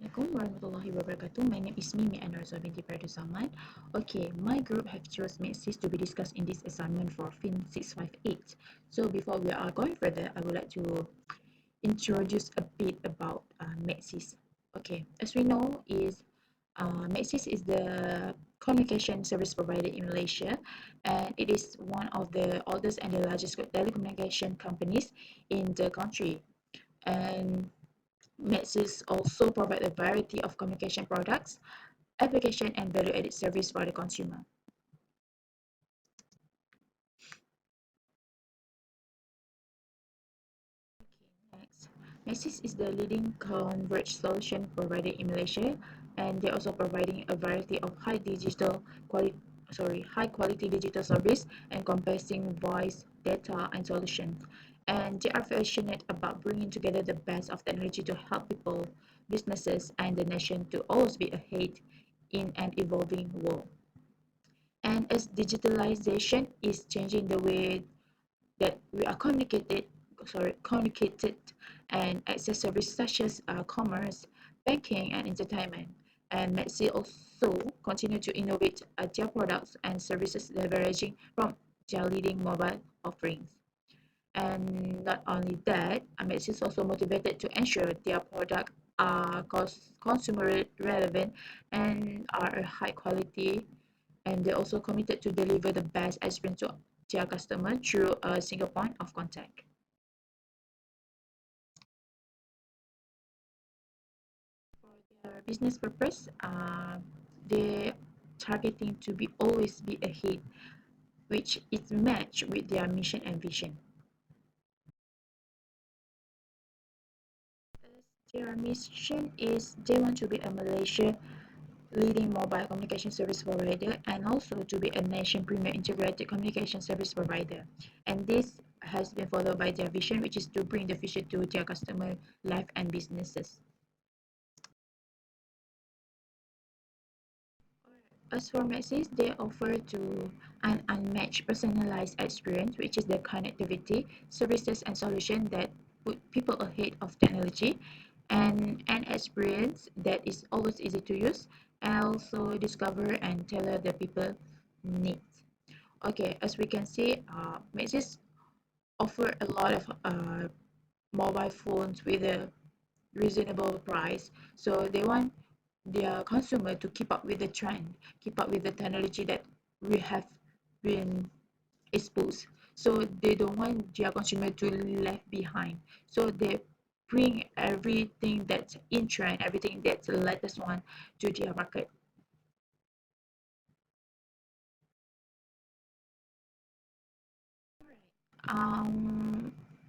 Assalamualaikum warahmatullahi wabarakatuh. My name is Mimi Anwar binti Pardu Zaman. Okay, my group have chose Maxis to be discussed in this assignment for FIN 658. So before we are going further, I would like to introduce a bit about Maxis. Okay, as we know, Maxis is the communication service provider in Malaysia, and it is one of the oldest and the largest telecommunication companies in the country. And Maxis also provide a variety of communication products, application, and value-added service for the consumer. Next, Maxis is the leading converged solution provider in Malaysia, and they're also providing a variety of high quality digital service encompassing voice, data, and solutions. And they are passionate about bringing together the best of technology to help people, businesses, and the nation to always be ahead in an evolving world. And as digitalization is changing the way that we are communicated and access services such as commerce, banking, and entertainment. And Maxi also continue to innovate their products and services leveraging from their leading mobile offerings. And not only that, Maxi is also motivated to ensure their product are consumer relevant and are high quality, and they're also committed to deliver the best experience to their customer through a single point of contact. For their business purpose, they targeting to be always be ahead, which is matched with their mission and vision. Their mission is they want to be a Malaysia leading mobile communication service provider and also to be a nation premier integrated communication service provider. And this has been followed by their vision, which is to bring the future to their customer life and businesses. As for Maxis, they offer to an unmatched personalized experience, which is the connectivity, services, and solution that put people ahead of technology, and an experience that is always easy to use, and also discover and tailor the people needs. Okay, as we can see, Maxis offer a lot of mobile phones with a reasonable price. So they want their consumer to keep up with the trend, keep up with the technology that we have been exposed. So they don't want their consumer to left behind. So they bring everything that's in trend, everything that's the latest one to their market.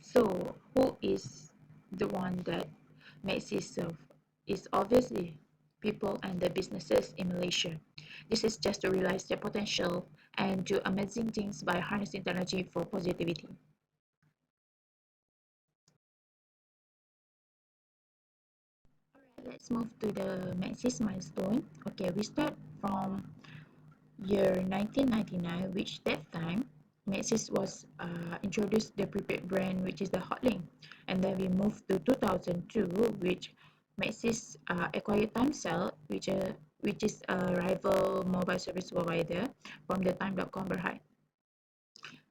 So who is the one that makes it serve? Is obviously people and the businesses in Malaysia. This is just to realize their potential and do amazing things by harnessing technology for positivity. Let's move to the Maxis milestone. Okay, we start from year 1999, which that time Maxis was introduced the prepaid brand, which is the Hotlink, and then we moved to 2002, which Maxis acquired Timecell, which is a rival mobile service provider from the Time.com Berhad.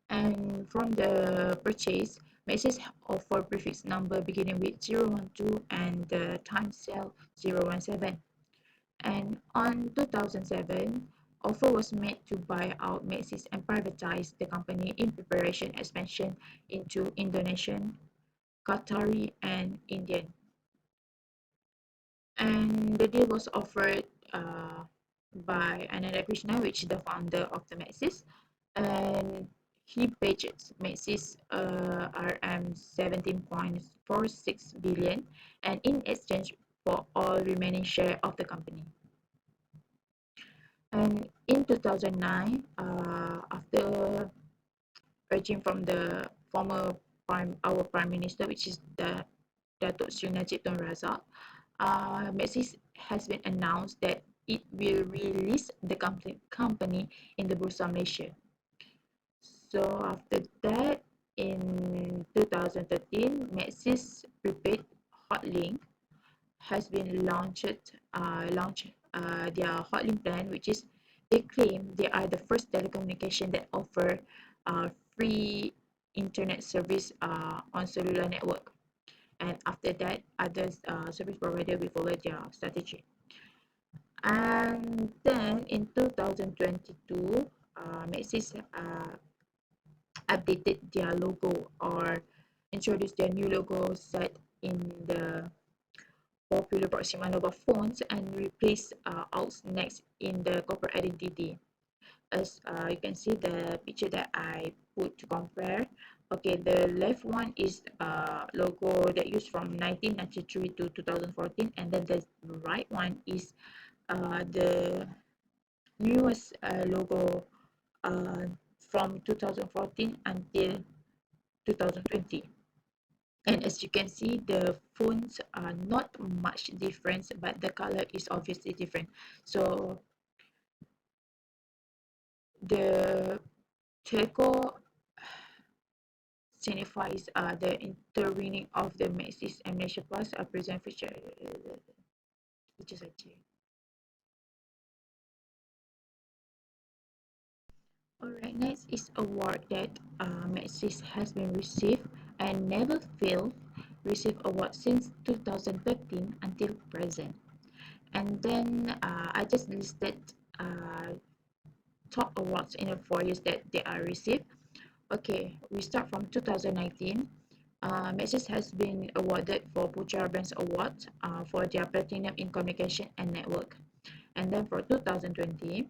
And from the purchase, Maxis offer prefix number beginning with 012 and the Timecell 017. And on 2007, offer was made to buy out Maxis and privatize the company in preparation expansion into Indonesian, Qatari, and Indian. And the deal was offered by Ananda Krishna, which is the founder of the Maxis, and he purchased Maxis RM 17.46 billion, and in exchange for all remaining share of the company. And in 2009, after urging from the former our prime minister, which is the Datuk Sri Najib Tun Razak, Maxis has been announced that it will release the company in the Bursa Malaysia. So after that, in 2013, Maxis prepaid Hotlink has been launched their hotlink plan, which is they claim they are the first telecommunication that offer free internet service on cellular network. And after that, other service provider will follow their strategy. And then in 2022, Maxis updated their logo or introduced their new logo set in the popular Proxima Nova phones and replaced Alt's next in the corporate identity. As you can see the picture that I put to compare. Okay, the left one is logo that used from 1993 to 2014, and then the right one is the newest logo uh, from 2014 until 2020. And as you can see, the fonts are not much difference, but the color is obviously different. So the turquoise signifies the intervening of the Maxis Amnesia Plus present feature. Itu saja. Alright, next is award that Maxis has been received and never failed receive award since 2013 until present. And then I just listed uh, top awards in the 4 years that they are received. Okay, we start from 2019. Maxis has been awarded for Puchar Brands Award for their Platinum in Communication and Network. And then for 2020,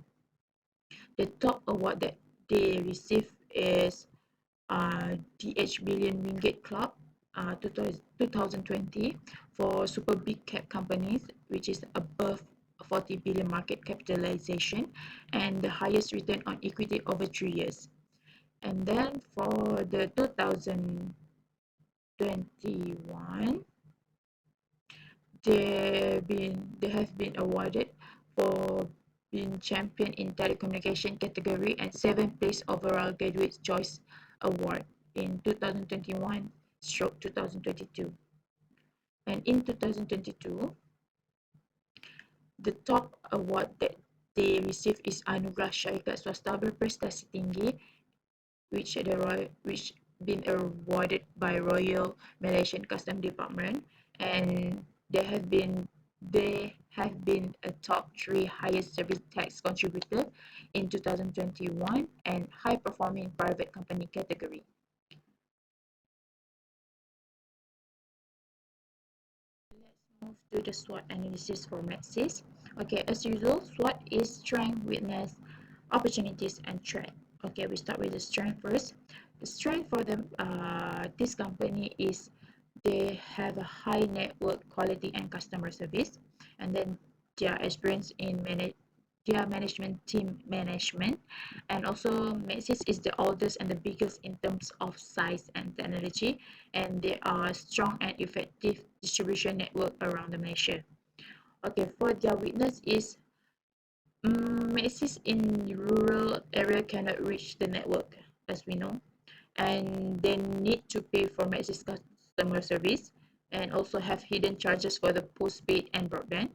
the top award that they received is DH Billion Ringgit Club 2020 for super big cap companies, which is above 40 billion market capitalization and the highest return on equity over 3 years. And then for the 2021, they have been awarded for being champion in telecommunication category and 7th place overall graduate choice award in 2021 stroke 2022. And in 2022, the top award that they received is Anugerah Syarikat Swasta Berprestasi Tinggi, which been awarded by Royal Malaysian Custom Department, and they have been a top 3 highest service tax contributor in 2021 and high performing private company category. Let's move to the SWOT analysis for Maxis. Okay, as usual, SWOT is strength, weakness, opportunities, and threat. Okay, we start with the strength first. The strength for this company is they have a high network quality and customer service, and then their experience in their management team management, and also Maxis is the oldest and the biggest in terms of size and technology, and they are strong and effective distribution network around the Malaysia. Okay, for their weakness is Maxis in rural area cannot reach the network, as we know, and they need to pay for Maxis customer service and also have hidden charges for the postpaid and broadband.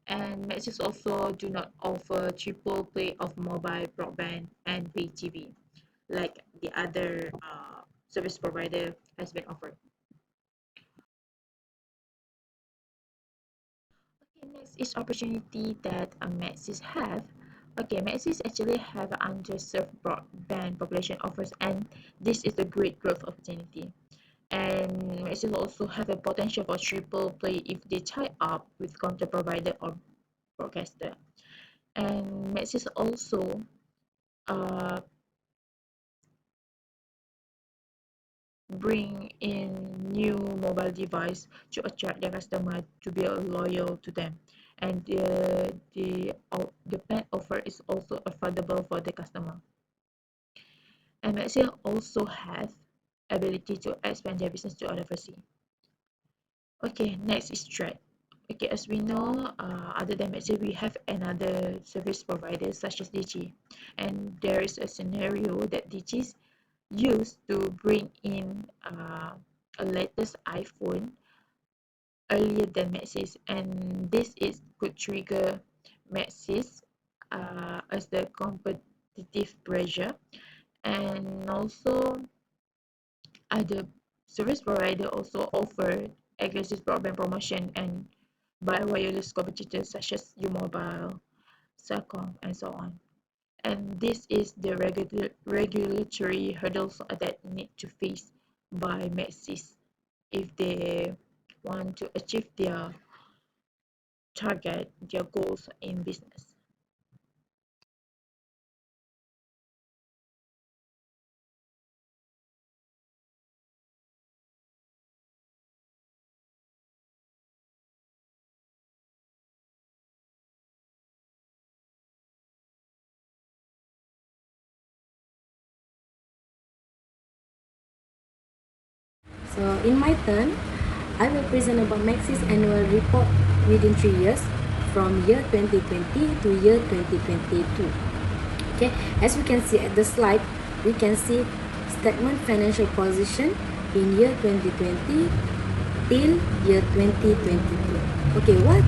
And Maxis also do not offer triple play of mobile broadband and pay TV like the other service provider has been offered. Okay, next is opportunity that Maxis have. Okay, Maxis actually have an underserved broadband population offers, and this is a great growth opportunity. And Maxis also have a potential for triple play if they tie up with content provider or broadcaster. And Maxis also uh, bring in new mobile device to attract their customer to be loyal to them, and the plan offer is also affordable for the customer. And Maxia also have ability to expand their business to other overseas. Okay, next is threat. Okay, as we know, other than Maxia, we have another service provider such as Digi, and there is a scenario that Digi used to bring in a latest iPhone earlier than Maxis, and this could trigger Maxis as the competitive pressure. And also other service provider also offer aggressive broadband promotion and by wireless competitors such as U-Mobile, Celcom, and so on. And this is the regulatory hurdles that need to face by Maxis if they want to achieve their target, their goals in business. So in my turn, I will present about Maxis annual report within 3 years from year 2020 to year 2022. Okay, as we can see at the slide, we can see statement financial position in year 2020 till year 2022. Okay, what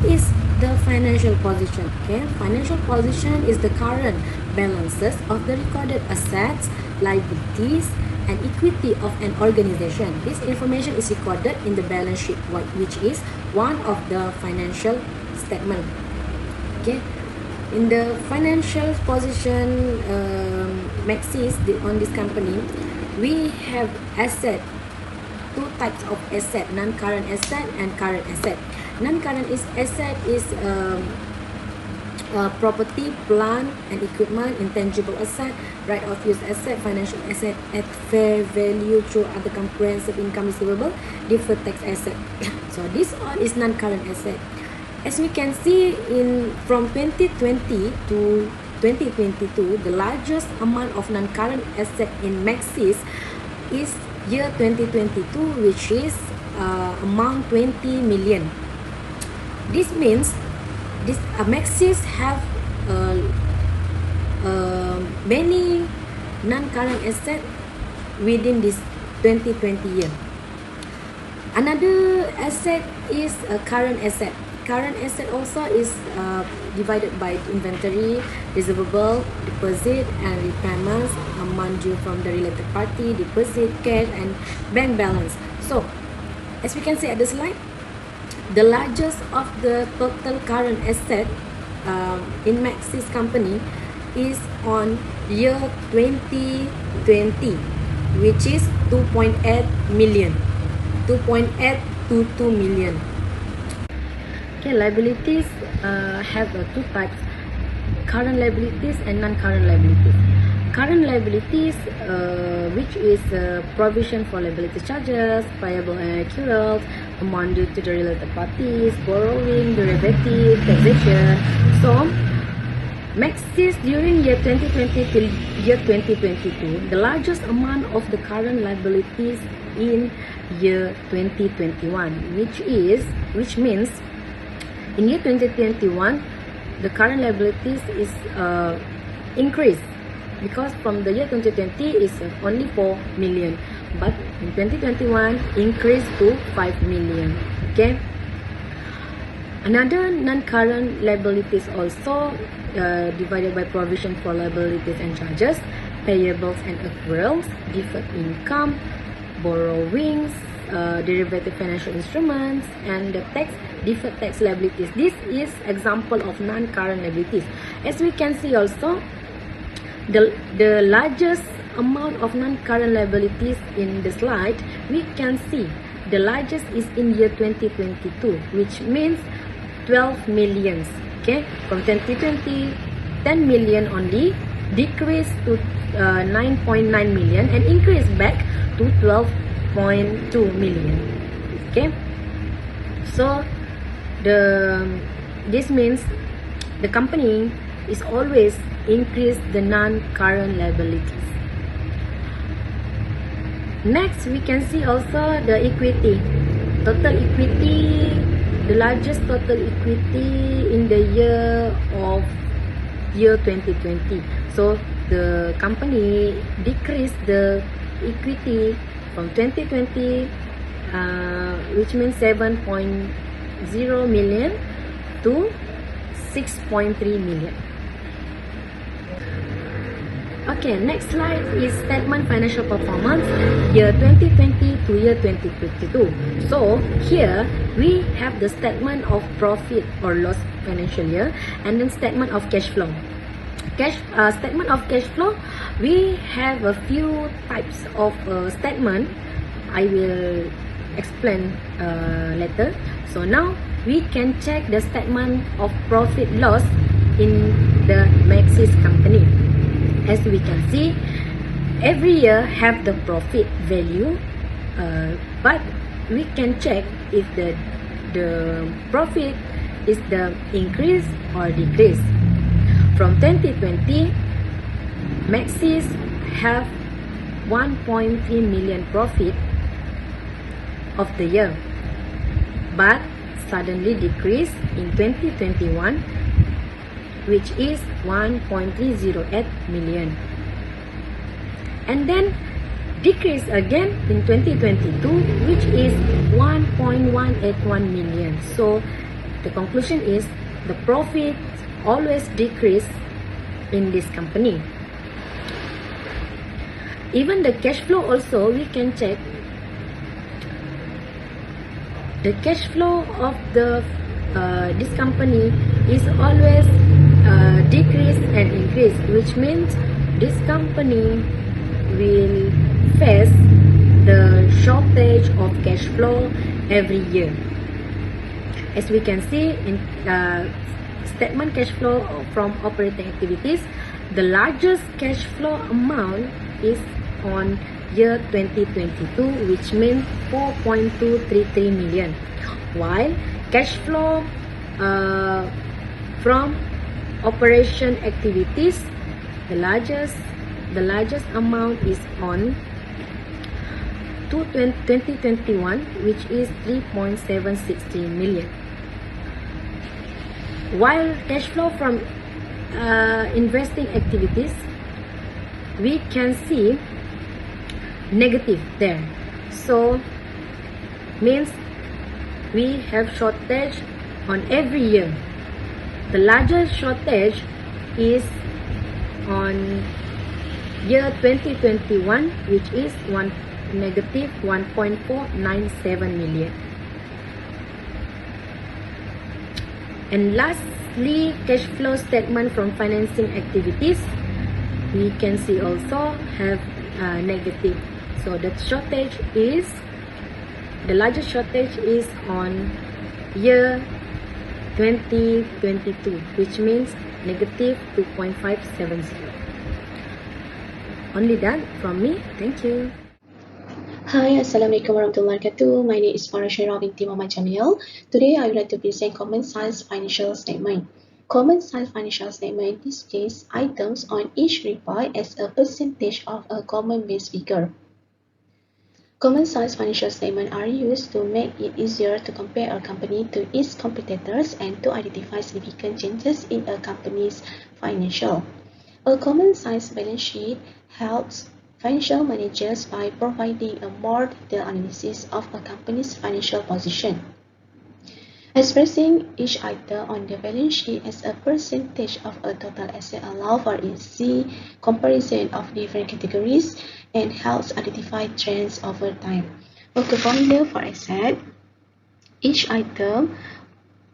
is the financial position? Okay, financial position is the current balances of the recorded assets, liabilities, and equity of an organization. This information is recorded in the balance sheet, which is one of the financial statement. Okay, in the financial position Maxis on this company, we have asset, two types of asset, non-current asset and current asset. Non-current asset is property, plant and equipment, intangible asset, right of use asset, financial asset at fair value through other comprehensive income receivable, deferred tax asset. So this all is non-current asset. As we can see, in from 2020 to 2022, the largest amount of non-current asset in Maxis is year 2022, which is amount 20 million. This means this Maxis have many non-current asset within this 2020 year. Another asset is a current asset. Current asset also is divided by inventory, receivable, deposit, and repayments, amount due from the related party, deposit, cash, and bank balance. So, as we can see at the slide, the largest of the total current asset in Maxis company is on year 2020, which is 2.8 million. 2.822 million. Okay, liabilities have two types: current liabilities and non-current liabilities. Current liabilities, which is provision for liability charges, payable and accruals, amount due to the related parties, borrowing, derivative, taxation. So, Maxis during year 2020 till year 2022, the largest amount of the current liabilities in year 2021, which means in year 2021, the current liabilities is increased because from the year 2020 is only 4 million, but in 2021 increased to 5 million. Okay. Another non-current liabilities also divided by provision for liabilities and charges, payables and accruals, deferred income, borrowings, derivative financial instruments, and the deferred tax liabilities. This is example of non-current liabilities. As we can see also, the largest amount of non-current liabilities in the slide, we can see the largest is in year 2022, which means 12 millions. Okay, from 2020, 10 million only, decreased to 9.9 million and increased back to 12.2 million. Okay, so this means the company is always increase the non-current liabilities. Next, we can see also the equity. Total equity, the largest total equity in the year 2020. So the company decreased the equity from 2020 which means 7.0 million to 6.3 million. Okay, next slide is statement financial performance year 2020 to year 2022. So here we have the statement of profit or loss financial year, and then statement of cash flow. Statement of cash flow, we have a few types of statement. I will explain later. So now we can check the statement of profit loss in the Maxis company. As we can see, every year have the profit value, but we can check if the profit is the increase or decrease. From 2020, Maxis have 1.3 million profit of the year, but suddenly decrease in 2021, which is 1.308 million, and then decrease again in 2022, which is 1.181 million. So the conclusion is the profit always decrease in this company. Even the cash flow also, we can check the cash flow of the this company is always decrease and increase, which means this company will face the shortage of cash flow every year. As we can see in statement cash flow from operating activities, the largest cash flow amount is on year 2022, which means 4.233 million, while cash flow from operation activities, the largest amount is on 2021, which is 3.763 million, while cash flow from investing activities, we can see negative there. So means we have shortage on every year. The largest shortage is on year 2021, which is negative 1.497 million. And lastly, cash flow statement from financing activities, we can see also have negative. So the largest shortage is on year 2022, which means negative 2.570. Only that from me. Thank you. Hi, Assalamualaikum warahmatullahi wabarakatuh. My name is Farah Shairah binti Muhammad Jamil. Today, I would like to present Common Size Financial Statement. Common Size Financial Statement displays items on each report as a percentage of a common base figure. Common size financial statements are used to make it easier to compare a company to its competitors and to identify significant changes in a company's financial. A common size balance sheet helps financial managers by providing a more detailed analysis of a company's financial position. Expressing each item on the balance sheet as a percentage of a total asset allows for easy comparison of different categories and helps identify trends over time. Okay, formula for asset. Each item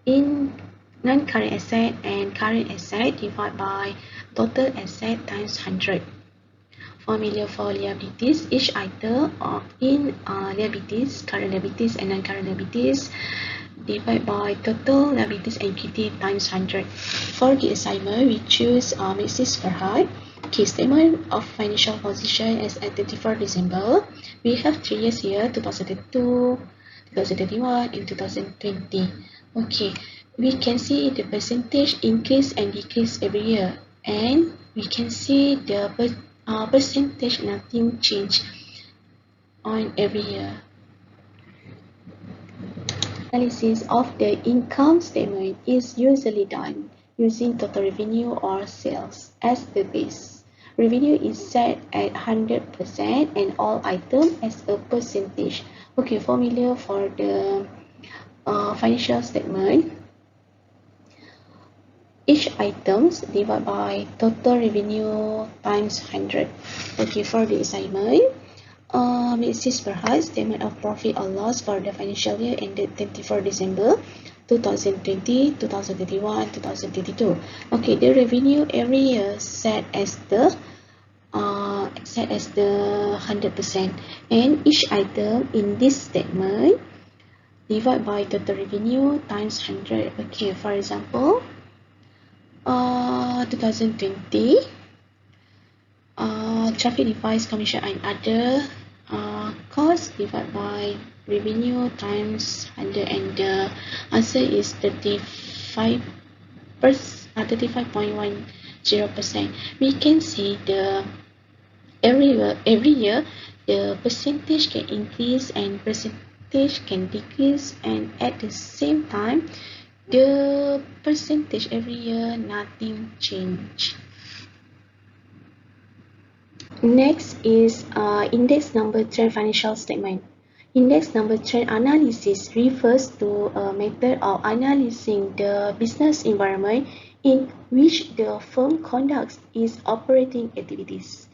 in non-current asset and current asset divided by total asset times 100. Formula for liabilities. Each item in liabilities, current liabilities and non-current liabilities divided by total liabilities and equity times 100. For the assignment, we choose Maxis Farhad. Key statement of financial position as at 31st December. We have 3 years here, 2022, 2021 and 2020. Okay, we can see the percentage increase and decrease every year, and we can see the percentage nothing change on every year. Analysis of the income statement is usually done using total revenue or sales as the base. revenue is set at 100% and all items as a percentage. Okay, formula for the financial statement. Each items divided by total revenue times 100. Okay, for the assignment, Mrs. Berhad statement of profit or loss for the financial year ended 24 December 2020, 2021, 2022. Okay, the revenue every year set as the 100%, and each item in this statement divide by total revenue times 100. Okay, for example, 2020, traffic device commission and other cost divided by revenue times 100, and the answer is 35.10%. We can see the every year the percentage can increase and percentage can decrease, and at the same time the percentage every year nothing change. Next is index number trend financial statement. Index number trend analysis refers to a method of analyzing the business environment in which the firm conducts its operating activities.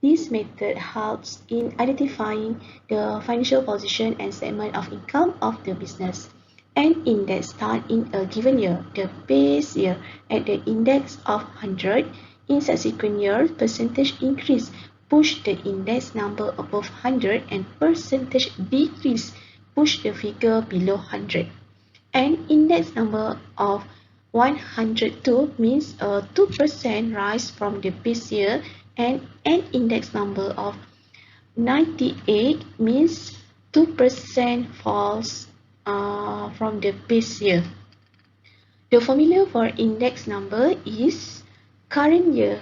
This method helps in identifying the financial position and statement of income of the business. An index start in a given year, the base year, at the index of 100. In subsequent years, percentage increase push the index number above 100, and percentage decrease push the figure below 100. An index number of 102 means a 2% rise from the base year, and an index number of 98 means 2% falls from the base year. The formula for index number is current year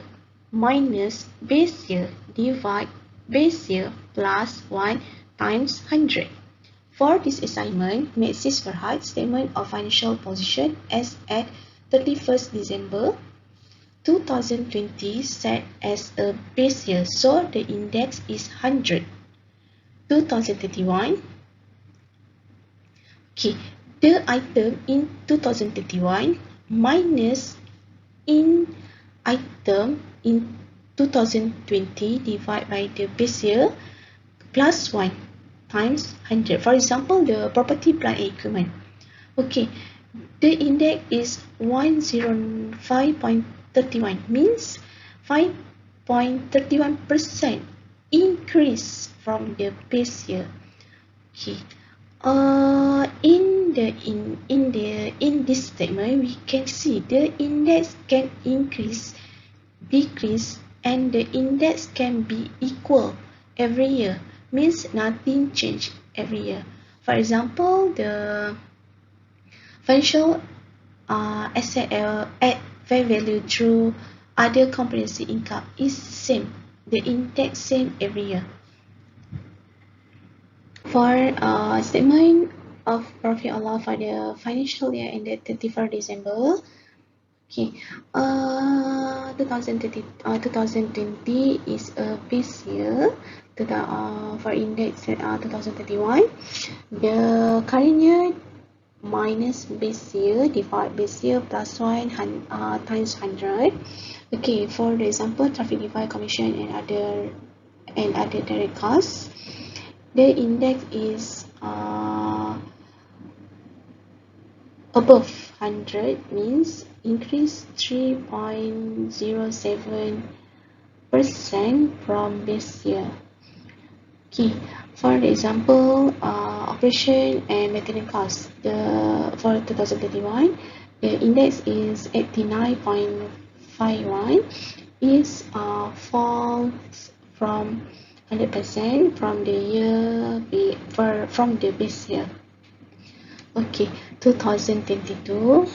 minus base year divide base year plus 1 times 100. For this assignment, Mrs. Berhad statement of financial position as at 31st December 2020 set as a base year, so the index is 100. 2031. Okay, the item in 2031 minus in item in 2020 divided by the base year plus 1 times 100. For example, the property, plant and equipment. Okay, the index is 105.31 means 5.31% increase from the base year. Okay, in this statement we can see the index can increase, decrease, and the index can be equal every year, means nothing change every year. For example, the financial asset at fair value through other comprehensive income is same, the index same every year. For statement of profit or loss for the financial year ended 31st December. Okay, 2020 is a base year for index 2031. The current year minus base year divide base year plus 1 times 100. Okay, for the example, traffic device commission and other direct costs, the index is above 100 means increase 3.07% from base year. Okay, for the example, operation and maintenance costs, for 2031, the index is 89.51, is falls from 100% from the base year. Okay, 2022.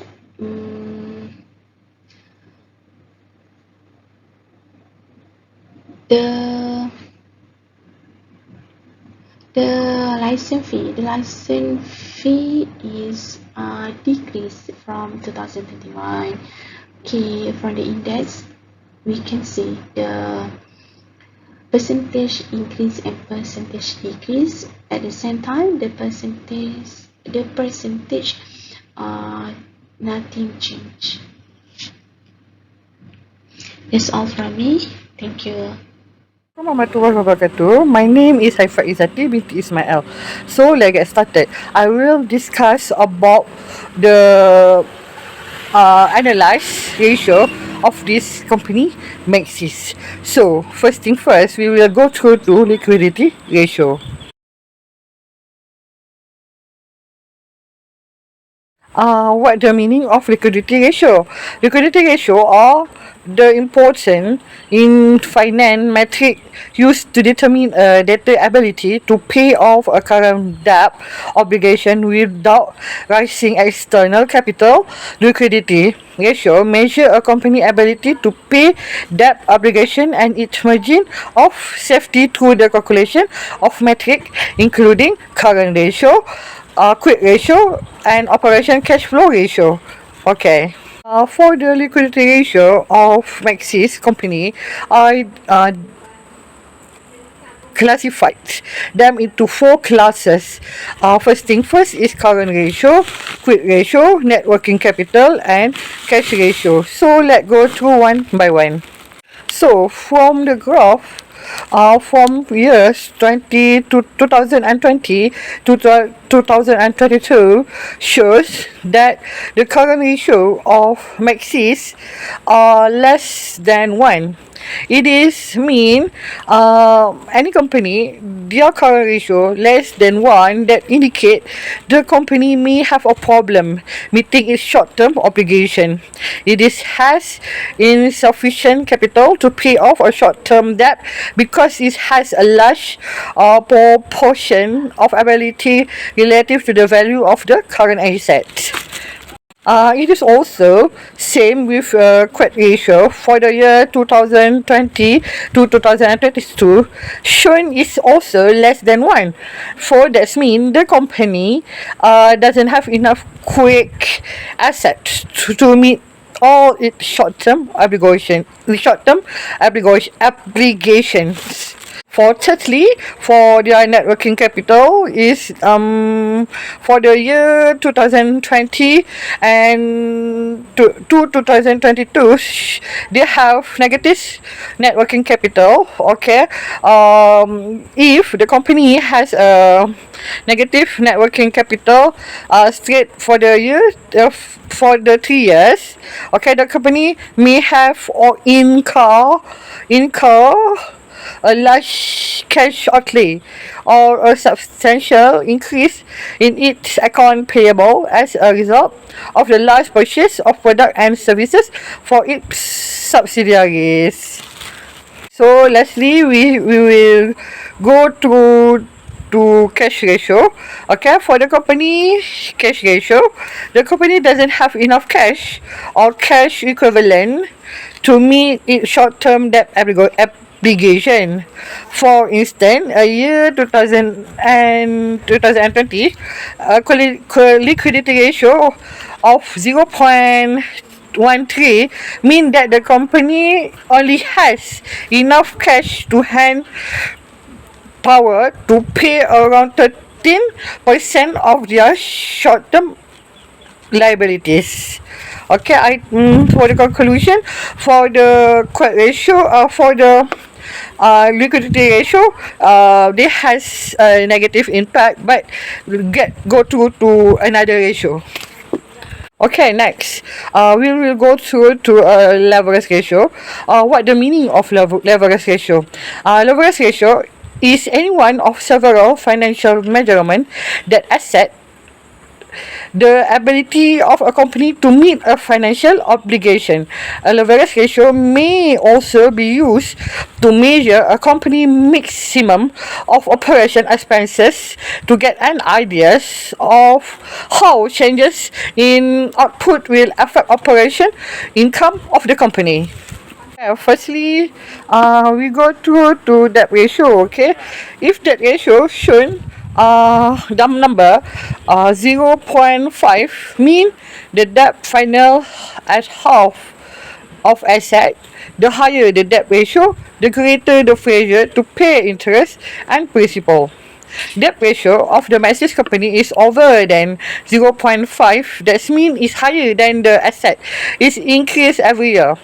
The license fee is decreased from 2021. Okay, from the index we can see the percentage increase and percentage decrease. At the same time, the percentage nothing change. That's all from me. Thank you. Assalamualaikum warahmatullahi wabarakatuh. My name is Haifa Izzati binti Ismail. So let's get started. I will discuss about the analyze ratio of this company Maxis. So first thing first, we will go through to liquidity ratio. What the meaning of liquidity ratio? Liquidity ratio are the important in finance metric used to determine a debtor ability to pay off a current debt obligation without raising external capital. Liquidity ratio measure a company ability to pay debt obligation and its margin of safety through the calculation of metric including current ratio, quick ratio and operation cash flow ratio. Okay. For the liquidity ratio of Maxis company, I classified them into 4 classes. First thing first is current ratio, quick ratio, net working capital and cash ratio. So let's go through one by one. So from the graph, from years 2020 to 2022 shows that the current ratio of Maxis are less than 1. It is mean any company their current ratio less than 1 that indicate the company may have a problem meeting its short-term obligation. It is has insufficient capital to pay off a short-term debt because it has a large proportion of ability relative to the value of the current asset. It is also same with quick ratio for the year 2020 to 2022 shown is also less than 1. So that means the company doesn't have enough quick assets to meet all its short-term obligations. Fortunately, for their net working capital is for the year 2020 and to 2022 they have negative net working capital. Okay, if the company has a negative net working capital straight for the year for the 3 years, okay, the company may have or incur a large cash outlay or a substantial increase in its account payable as a result of the large purchase of product and services for its subsidiaries. So lastly, we will go to cash ratio. Okay, for the company cash ratio, the company doesn't have enough cash or cash equivalent to meet its short-term debt obligation. For instance, a year 2000 and 2020, liquidity ratio of 0.13 mean that the company only has enough cash to hand power to pay around 13% of their short-term liabilities. Okay, for the conclusion, for the quick ratio, for the liquidity ratio, they has a negative impact, but go to another ratio. Okay, next, we will go through to leverage ratio. What the meaning of leverage ratio? Leverage ratio is any one of several financial measurement that assess the ability of a company to meet a financial obligation. A leverage ratio may also be used to measure a company's maximum of operation expenses to get an idea of how changes in output will affect operation income of the company. Firstly, we go to debt ratio. Okay, if debt ratio shown dumb number 0.5 mean the debt final at half of asset, The higher the debt ratio, the greater the pressure to pay interest and principal. Debt ratio of the Maxis company is over than 0.5. That means it's higher than the asset. It's increased every year.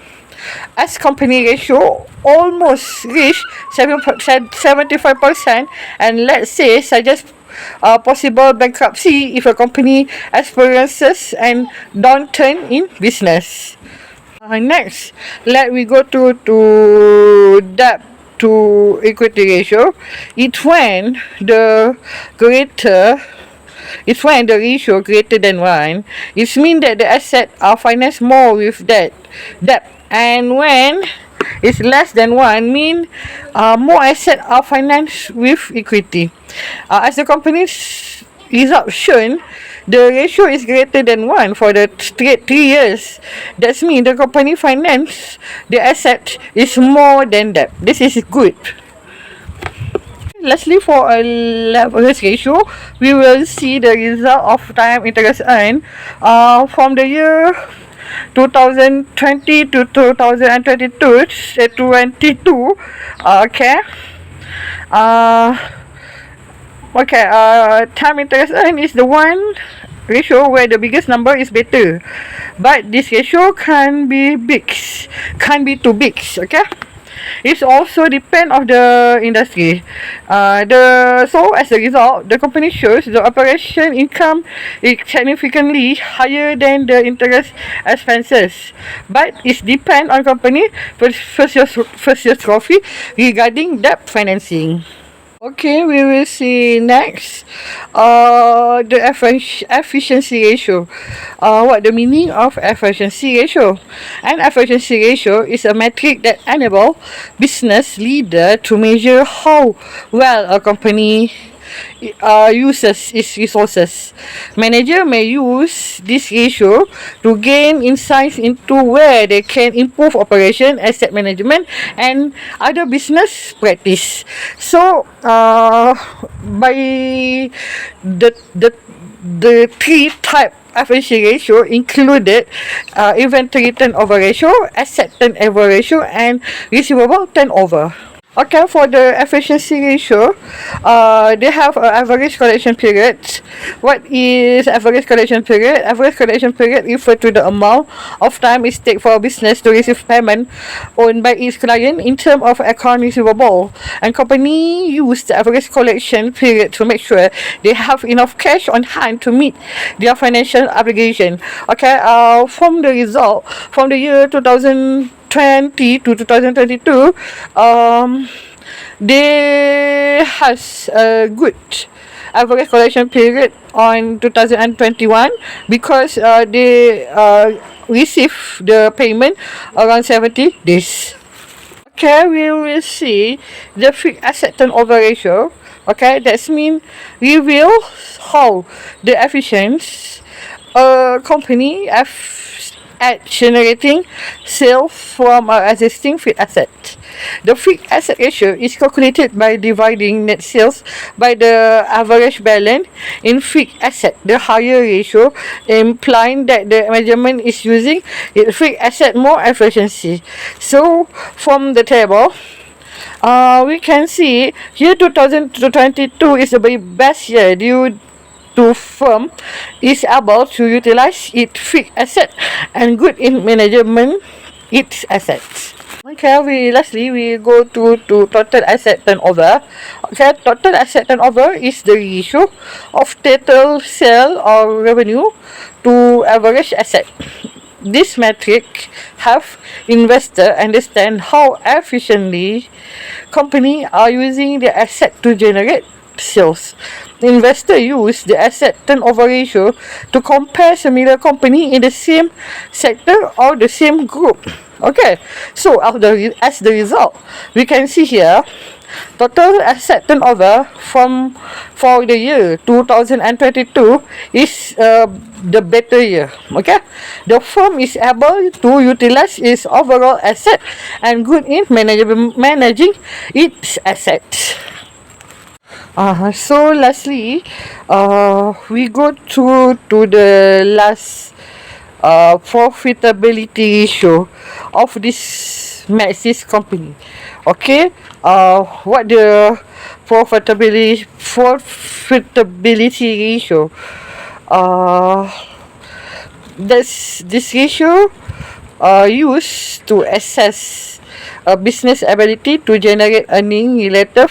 As company ratio almost reach 75%, and let's say suggest possible bankruptcy if a company experiences an downturn in business. Next, let we go to debt to equity ratio. Greater it's when the ratio greater than 1. It means that the asset are financed more with debt. And when it's less than 1, mean more asset are financed with equity. As the company's result shown, the ratio is greater than 1 for the straight 3 years. That means the company finance the asset is more than debt. This is good. Lastly, for a leverage ratio, we will see the result of time interest earned from the year 2020 to 2022. Okay. Time interest earned is the one ratio where the biggest number is better, but this ratio can be too big. Okay. It also depend of the industry. So as a result, the company shows the operation income is significantly higher than the interest expenses, but it depend on company first year profit regarding debt financing. Okay, we will see next. The efficiency ratio. What the meaning of efficiency ratio? An efficiency ratio is a metric that enable business leader to measure how well a company uses its resources. Manager may use this ratio to gain insights into where they can improve operation, asset management, and other business practice. So, by the three type efficiency ratio included inventory turnover ratio, asset turnover ratio, and receivable turnover. Okay, for the efficiency ratio, they have an average collection period. What is average collection period? Average collection period refer to the amount of time it takes for a business to receive payment owned by its client in terms of account receivable. And company use the average collection period to make sure they have enough cash on hand to meet their financial obligation. Okay, from the result from the year 2020 to 2022, they has a good average collection period on 2021 because they receive the payment around 70 days. Okay, we will see the fixed asset turnover ratio. Okay, that means reveal how the efficient company at generating sales from our existing fixed asset. The fixed asset ratio is calculated by dividing net sales by the average balance in fixed asset. The higher ratio implying that the measurement is using fixed asset more efficiency. So from the table, we can see year 2022 is the very best year due to firm is able to utilize its fixed asset and good in management its assets. Okay, lastly we go to total asset turnover. Okay, total asset turnover is the ratio of total sale or revenue to average asset. This metric have investor understand how efficiently company are using the asset to generate sales. Investor use the asset turnover ratio to compare similar company in the same sector or the same group. Okay, so as the result, we can see here total asset turnover for the year 2022 is the better year. Okay, the firm is able to utilize its overall asset and good in managing its assets. So lastly, we go to the last profitability ratio of this Maxis company. Okay, what the profitability ratio? Uh, this ratio used to assess a business ability to generate earning relative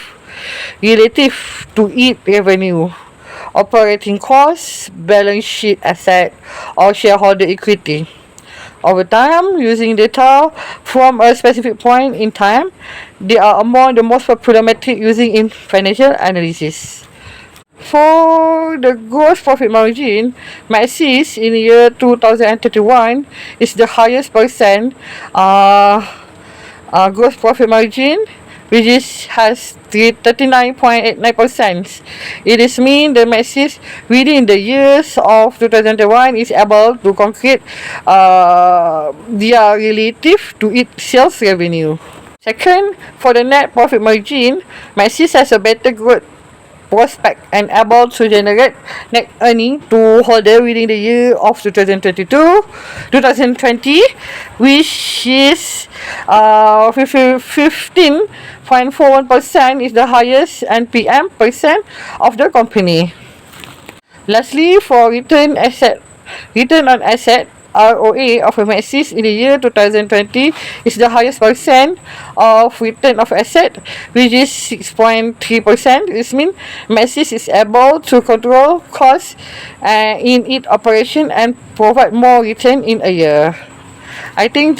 to its revenue, operating costs, balance sheet asset, or shareholder equity. Over time, using data from a specific point in time, they are among the most popular metric using in financial analysis. For the gross profit margin, Maxis in the year 2021 is the highest percent gross profit margin, which has 39.89%. It is mean the Maxis within the years of 2021 is able to concrete their relative to its sales revenue. Second, for the net profit margin, Maxis has a better growth prospect and able to generate net earning to holder within the year of 2020, which is 15.41% is the highest NPM percent of the company. Lastly, for return on asset ROA of Maxis in the year 2020 is the highest percent of return of asset, which is 6.3%. This means Maxis is able to control costs in its operation and provide more return in a year. I think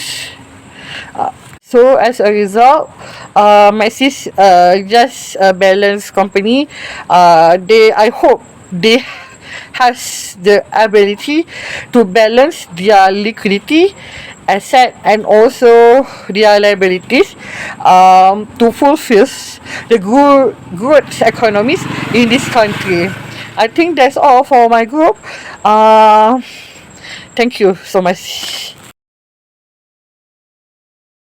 so. As a result, Maxis just a balanced company. I hope they has the ability to balance their liquidity, asset, and also their liabilities to fulfill the good economies in this country. I think that's all for my group. Thank you so much.